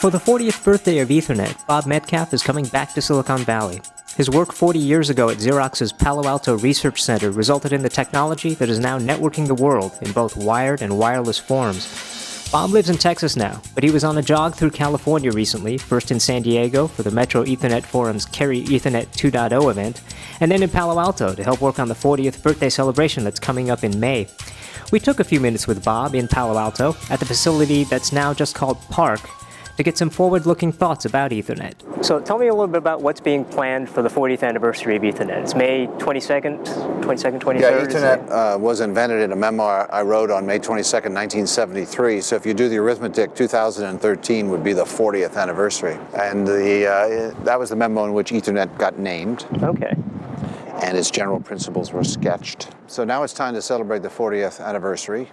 For the 40th birthday of Ethernet, Bob Metcalfe is coming back to Silicon Valley. His work 40 years ago at Xerox's Palo Alto Research Center resulted in the technology that is now networking the world in both wired and wireless forms. Bob lives in Texas now, but he was on a jog through California recently, first in San Diego for the Metro Ethernet Forum's Carry Ethernet 2.0 event, and then in Palo Alto to help work on the 40th birthday celebration that's coming up in May. We took a few minutes with Bob in Palo Alto at the facility that's now just called PARC to get some forward-looking thoughts about Ethernet. So tell me a little bit about what's being planned for the 40th anniversary of Ethernet. It's May 22nd, 23rd? Yeah, Ethernet was invented in a memoir I wrote on May 22nd, 1973. So if you do the arithmetic, 2013 would be the 40th anniversary. And that was the memo in which Ethernet got named. Okay. And its general principles were sketched. So now it's time to celebrate the 40th anniversary.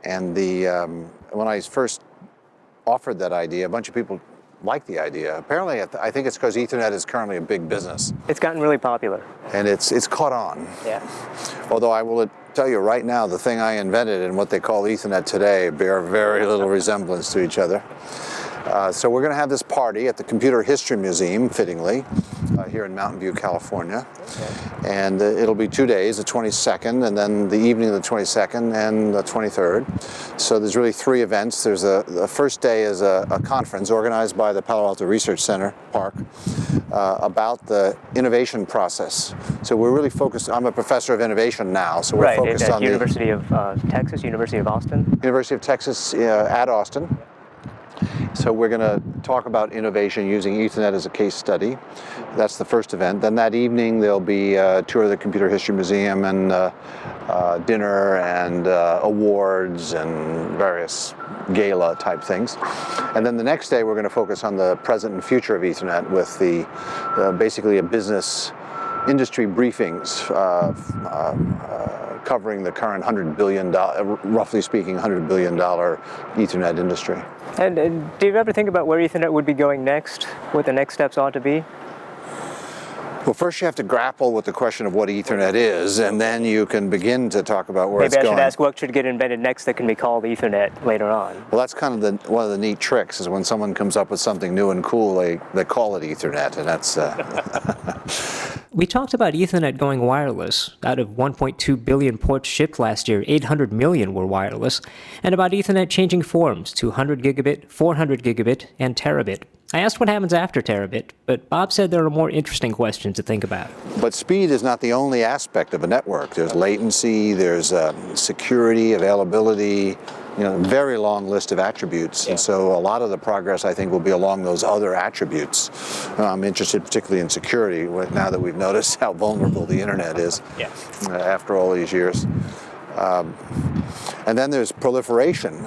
And when I first offered that idea, a bunch of people liked the idea. Apparently, I think it's because Ethernet is currently a big business. It's gotten really popular. And it's caught on. Yeah. Although I will tell you right now, the thing I invented and what they call Ethernet today bear very little resemblance to each other. So we're going to have this party at the Computer History Museum, fittingly, here in Mountain View, California. Okay. And it'll be 2 days, the 22nd, and then the evening of the 22nd and the 23rd. So there's really 3 events. There's the first day is a conference organized by the Palo Alto Research Center, PARC, about the innovation process. So we're really focused, I'm a professor of innovation now, so we're focused on University of Texas, University of Austin? University of Texas at Austin. So we're going to talk about innovation using Ethernet as a case study. That's the first event. Then that evening there'll be a tour of the Computer History Museum and dinner and awards and various gala type things. And then the next day we're going to focus on the present and future of Ethernet with basically a business industry briefings covering the current $100 billion, roughly speaking, $100 billion Ethernet industry. And do you ever think about where Ethernet would be going next? What the next steps ought to be? Well, first you have to grapple with the question of what Ethernet is, and then you can begin to talk about where it's going. Maybe I should ask what should get invented next that can be called Ethernet later on. Well, that's kind of one of the neat tricks, is when someone comes up with something new and cool, they call it Ethernet, and that's... We talked about Ethernet going wireless. Out of 1.2 billion ports shipped last year, 800 million were wireless, and about Ethernet changing forms to 100 gigabit, 400 gigabit, and terabit. I asked what happens after terabit, but Bob said there are more interesting questions to think about. But speed is not the only aspect of a network. There's latency, there's security, availability, very long list of attributes. Yeah. And so a lot of the progress, I think, will be along those other attributes. I'm interested particularly in security, now that we've noticed how vulnerable the internet is. Yeah. After all these years. And then there's proliferation.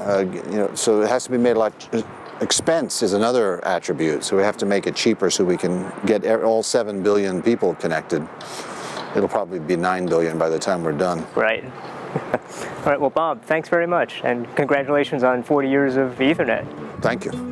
So it has to be made a lot. Expense is another attribute, so we have to make it cheaper so we can get all 7 billion people connected. It'll probably be 9 billion by the time we're done. Right. All right, well, Bob, thanks very much, and congratulations on 40 years of Ethernet. Thank you.